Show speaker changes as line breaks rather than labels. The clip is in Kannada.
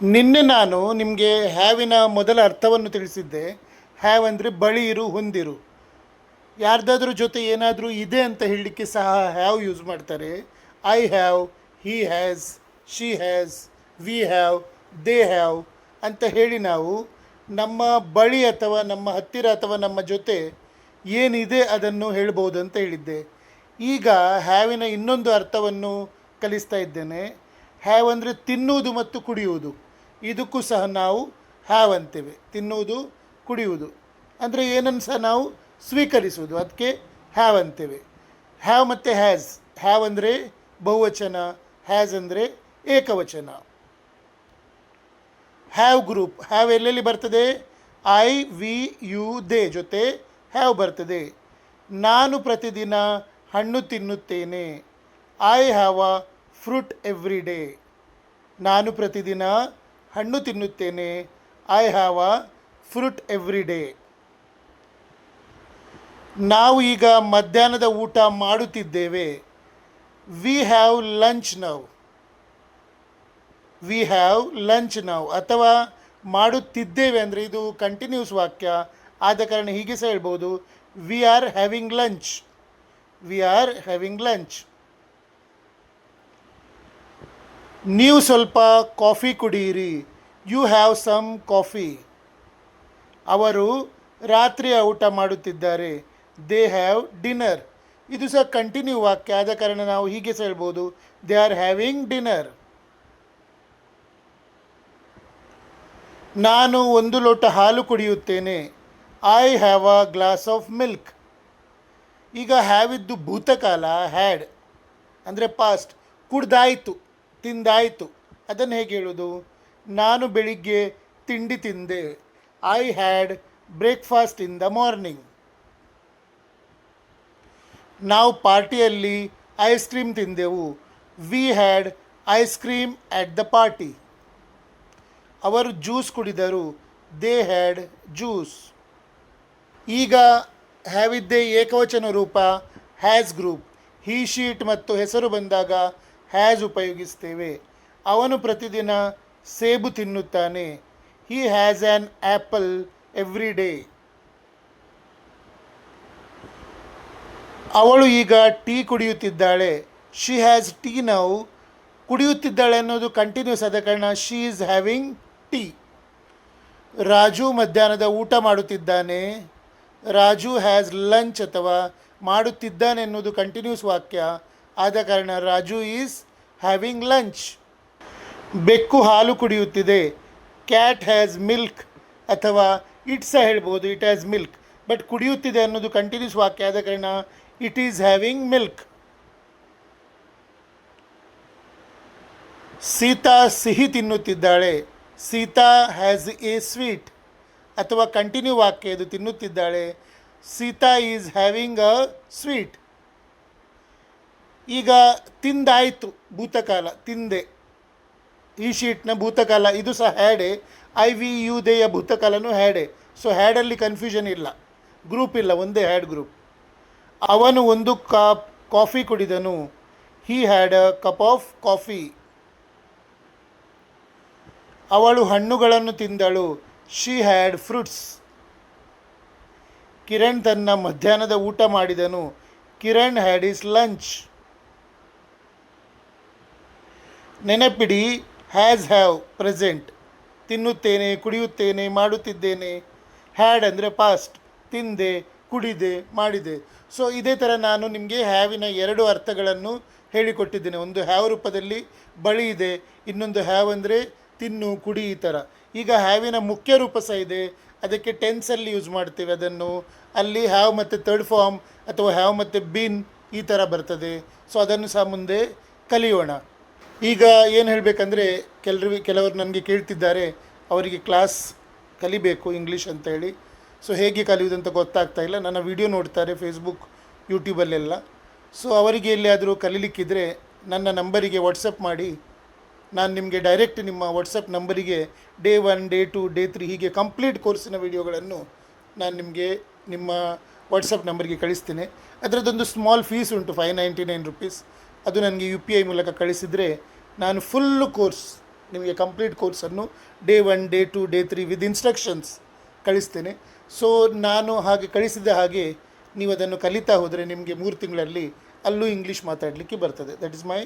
ನಿನ್ನೆ ನಾನು ನಿಮಗೆ ಹ್ಯಾವಿನ ಮೊದಲ ಅರ್ಥವನ್ನು ತಿಳಿಸಿದ್ದೆ. ಹ್ಯಾವ್ ಅಂದರೆ ಬಳಿ ಇರು, ಹೊಂದಿರು. ಯಾರ್ದಾದ್ರೂ ಜೊತೆ ಏನಾದರೂ ಇದೆ ಅಂತ ಹೇಳಲಿಕ್ಕೆ ಸಹ ಹ್ಯಾವ್ ಯೂಸ್ ಮಾಡ್ತಾರೆ. I have, he has, she has, we have, they have ಅಂತ ಹೇಳಿ ನಾವು ನಮ್ಮ ಬಳಿ ಅಥವಾ ನಮ್ಮ ಹತ್ತಿರ ಅಥವಾ ನಮ್ಮ ಜೊತೆ ಏನಿದೆ ಅದನ್ನು ಹೇಳ್ಬೋದು ಅಂತ ಹೇಳಿದ್ದೆ. ಈಗ ಹ್ಯಾವಿನ ಇನ್ನೊಂದು ಅರ್ಥವನ್ನು ಕಲಿಸ್ತಾ ಇದ್ದೇನೆ. ಹ್ಯಾವ್ ಅಂದರೆ ತಿನ್ನುವುದು ಮತ್ತು ಕುಡಿಯುವುದು. ಇದಕ್ಕೂ ಸಹ ನಾವು ಹ್ಯಾವ್ ಅಂತೇವೆ. ತಿನ್ನುವುದು, ಕುಡಿಯುವುದು ಅಂದರೆ ಏನನ್ನು ಸಹ ನಾವು ಸ್ವೀಕರಿಸುವುದು, ಅದಕ್ಕೆ ಹ್ಯಾವ್ ಅಂತೇವೆ. ಹ್ಯಾವ್ ಮತ್ತು ಹ್ಯಾಸ್. ಹ್ಯಾವ್ ಅಂದರೆ ಬಹುವಚನ, ಹ್ಯಾಸ್ ಅಂದರೆ ಏಕವಚನ. Have group. ಹ್ಯಾವ್ ಎಲ್ಲೆಲ್ಲಿ ಬರ್ತದೆ? ಐ, ವಿ, ಯು, ದೇ ಜೊತೆ ಹ್ಯಾವ್ ಬರ್ತದೆ. ನಾನು ಪ್ರತಿದಿನ ಹಣ್ಣು ತಿನ್ನುತ್ತೇನೆ. I have a fruit every day. ನಾನು ಪ್ರತಿದಿನ ಹಣ್ಣು ತಿನ್ನುತ್ತೇನೆ. I have a fruit every day. ನಾವು ಈಗ ಮಧ್ಯಾಹ್ನದ ಊಟ ಮಾಡುತ್ತಿದ್ದೇವೆ. We have lunch now. We have lunch now. ಅಥವಾ ಮಾಡುತ್ತಿದ್ದೇವೆ ಅಂದರೆ ಇದು ಕಂಟಿನ್ಯೂಸ್ ವಾಕ್ಯ ಆದ ಕಾರಣ ಹೀಗೆ ಸಹ ಹೇಳ್ಬೋದು, we are having lunch. We are having lunch. ನೀವು ಸ್ವಲ್ಪ ಕಾಫಿ ಕುಡಿಯಿರಿ. You have some coffee. ಅವರು ರಾತ್ರಿಯ ಊಟ ಮಾಡುತ್ತಿದ್ದಾರೆ. They have dinner. ಇದು ಸಹ ಕಂಟಿನ್ಯೂ ವಾಕ್ಯ ಆದ ಕಾರಣ ನಾವು ಹೀಗೆ ಸಹ ಹೇಳ್ಬೋದು, ದೇ ಆರ್ ಹ್ಯಾವಿಂಗ್ ಡಿನ್ನರ್. ನಾನು ಒಂದು ಲೋಟ ಹಾಲು ಕುಡಿಯುತ್ತೇನೆ. I have a glass of milk. ಈಗ ಹ್ಯಾವ್ ಇದ್ದು ಭೂತಕಾಲ, ಹ್ಯಾಡ್ ಅಂದರೆ ಪಾಸ್ಟ್. ಕುಡ್ದಾಯಿತು, ತಿಂದಾಯಿತು. ಅದನ್ನು ಹೇಗೆ ಹೇಳೋದು? ನಾನು ಬೆಳಿಗ್ಗೆ ತಿಂಡಿ ತಿಂದೆ. I had breakfast in the morning. ನಾವು ಪಾರ್ಟಿಯಲ್ಲಿ ಐಸ್ ಕ್ರೀಮ್ ತಿಂದೆವು. We had ice cream at the party. ಅವರು ಜ್ಯೂಸ್ ಕುಡಿದರು. They had juice. ಈಗ ಹ್ಯಾವ್ ಇದ್ದೇ ಏಕವಚನ ರೂಪ, ಹ್ಯಾಸ್ ಗ್ರೂಪ್. ಹಿ, ಶೀಟ್ ಮತ್ತು ಹೆಸರು ಬಂದಾಗ ಹ್ಯಾಸ್ ಉಪಯೋಗಿಸ್ತೇವೆ. ಅವನು ಪ್ರತಿದಿನ ಸೇಬು ತಿನ್ನುತ್ತಾನೆ. He has an apple every day. ಅವಳು ಈಗ ಟೀ ಕುಡಿಯುತ್ತಿದ್ದಾಳೆ. She has tea now. ಕುಡಿಯುತ್ತಿದ್ದಾಳೆ ಅನ್ನೋದು ಕಂಟಿನ್ಯೂಸ್ ಆದ ಕಾರಣ she is having tea. Raju ಮಧ್ಯಾಹ್ನದ ಊಟ ಮಾಡುತ್ತಿದ್ದಾನೆ. Raju has lunch. ಅಥವಾ ಮಾಡುತ್ತಿದ್ದಾನೆ ಎನ್ನುವುದು ಕಂಟಿನ್ಯೂಸ್ ವಾಕ್ಯ ಆದ ಕಾರಣ ರಾಜು ಈಸ್ ಹ್ಯಾವಿಂಗ್ ಲಂಚ್. ಬೆಕ್ಕು ಹಾಲು ಕುಡಿಯುತ್ತಿದೆ. Cat has milk. ಅಥವಾ ಇಟ್ ಸಹ ಹೇಳ್ಬೋದು, ಇಟ್ ಹ್ಯಾಸ್ ಮಿಲ್ಕ್. ಬಟ್ ಕುಡಿಯುತ್ತಿದೆ ಅನ್ನೋದು ಕಂಟಿನ್ಯೂಸ್ ವಾಕ್ಯ ಆದ ಕಾರಣ it is having milk. Sita ಸಿಹಿ ತಿನ್ನುತ್ತಿದ್ದಾಳೆ. Sita has a sweet. ಅಥವಾ ಕಂಟಿನ್ಯೂ ವಾಕ್ಯ ಇದು, ತಿನ್ನುತ್ತಿದ್ದಾಳೆ. Sita is having a sweet. ಈಗ ತಿಂದಾಯಿತು, ಭೂತಕಾಲ, ತಿಂದೆ. ಈ ಶೀಟ್ನ ಭೂತಕಾಲ ಇದು ಸಹ ಹ್ಯಾಡೆ. ಐ ವಿ ಯು ದೇಯ ಭೂತಕಾಲನೂ ಹ್ಯಾಡೆ. ಸೊ ಹ್ಯಾಡಲ್ಲಿ ಕನ್ಫ್ಯೂಷನ್ ಇಲ್ಲ, ಗ್ರೂಪ್ ಇಲ್ಲ, ಒಂದೇ ಹ್ಯಾಡ್ ಗ್ರೂಪ್. ಅವನು ಒಂದು ಕಪ್ ಕಾಫಿ ಕುಡಿದನು. He had a cup of coffee. ಅವಳು ಹಣ್ಣುಗಳನ್ನು ತಿಂದಳು. She had fruits. ಕಿರಣ್ ತನ್ನ ಮಧ್ಯಾಹ್ನದ ಊಟ ಮಾಡಿದನು. Kiran had his lunch. ನೆನಪಿಡಿ, ಹ್ಯಾಸ್ ಹ್ಯಾವ್ ಪ್ರೆಸೆಂಟ್. ತಿನ್ನುತ್ತೇನೆ, ಕುಡಿಯುತ್ತೇನೆ, ಮಾಡುತ್ತಿದ್ದೇನೆ. ಹ್ಯಾಡ್ ಅಂದರೆ ಪಾಸ್ಟ್, ತಿಂದೆ, ಕುಡಿದೆ, ಮಾಡಿದೆ. ಸೊ ಇದೇ ಥರ ನಾನು ನಿಮಗೆ ಹ್ಯಾವಿನ ಎರಡು ಅರ್ಥಗಳನ್ನು ಹೇಳಿಕೊಟ್ಟಿದ್ದೇನೆ. ಒಂದು ಹ್ಯಾವ್ ರೂಪದಲ್ಲಿ ಬಳಿ ಇದೆ, ಇನ್ನೊಂದು ಹ್ಯಾವ್ ಅಂದರೆ ತಿನ್ನು, ಕುಡಿ, ಈ ಥರ. ಈಗ ಹ್ಯಾವಿನ ಮುಖ್ಯ ರೂಪ ಸಹ ಇದೆ, ಅದಕ್ಕೆ ಟೆನ್ಸಲ್ಲಿ ಯೂಸ್ ಮಾಡ್ತೇವೆ ಅದನ್ನು. ಅಲ್ಲಿ ಹ್ಯಾವ್ ಮತ್ತು ಥರ್ಡ್ ಫಾರ್ಮ್ ಅಥವಾ ಹ್ಯಾವ್ ಮತ್ತು ಬೀನ್ ಈ ಥರ ಬರ್ತದೆ. ಸೊ ಅದನ್ನು ಸಹ ಮುಂದೆ ಕಲಿಯೋಣ. ಈಗ ಏನು ಹೇಳಬೇಕಂದ್ರೆ, ಕೆಲವರು ನನಗೆ ಕೇಳ್ತಿದ್ದಾರೆ, ಅವರಿಗೆ ಕ್ಲಾಸ್ ಕಲಿಬೇಕು ಇಂಗ್ಲೀಷ್ ಅಂತ ಹೇಳಿ. ಸೊ ಹೇಗೆ ಕಲಿಯುವುದಂತ ಗೊತ್ತಾಗ್ತಾ ಇಲ್ಲ. ನನ್ನ ವಿಡಿಯೋ ನೋಡ್ತಾರೆ ಫೇಸ್ಬುಕ್, ಯೂಟ್ಯೂಬಲ್ಲೆಲ್ಲ. ಸೊ ಅವರಿಗೆ ಎಲ್ಲಿಯಾದರೂ ಕಲೀಲಿಕ್ಕಿದ್ರೆ ನನ್ನ ನಂಬರಿಗೆ ವಾಟ್ಸಪ್ ಮಾಡಿ. ನಾನು ನಿಮಗೆ ಡೈರೆಕ್ಟ್ ನಿಮ್ಮ ವಾಟ್ಸಪ್ ನಂಬರಿಗೆ ಡೇ 1, ಡೇ 2, ಡೇ 3 ಹೀಗೆ ಕಂಪ್ಲೀಟ್ ಕೋರ್ಸಿನ ವಿಡಿಯೋಗಳನ್ನು ನಾನು ನಿಮಗೆ ನಿಮ್ಮ ವಾಟ್ಸಪ್ ನಂಬರಿಗೆ ಕಳಿಸ್ತೇನೆ. ಅದರದ್ದೊಂದು ಸ್ಮಾಲ್ ಫೀಸ್ ಉಂಟು, ₹599. ಅದು ನನಗೆ UPI ಮೂಲಕ ಕಳಿಸಿದರೆ ನಾನು ಫುಲ್ಲು ಕೋರ್ಸ್ ನಿಮಗೆ ಕಂಪ್ಲೀಟ್ ಕೋರ್ಸನ್ನು day 1 day 2 day 3 with instructions ಕಳಿಸ್ತೇನೆ. ಸೊ ನಾನು ಹಾಗೆ ಕಳಿಸಿದ ಹಾಗೆ ನೀವು ಅದನ್ನು ಕಲಿತಾ ಹೋದರೆ ನಿಮಗೆ 3 ತಿಂಗಳಲ್ಲಿ ಅಲ್ಲೂ ಇಂಗ್ಲೀಷ್ ಮಾತಾಡಲಿಕ್ಕೆ ಬರ್ತದೆ. That is my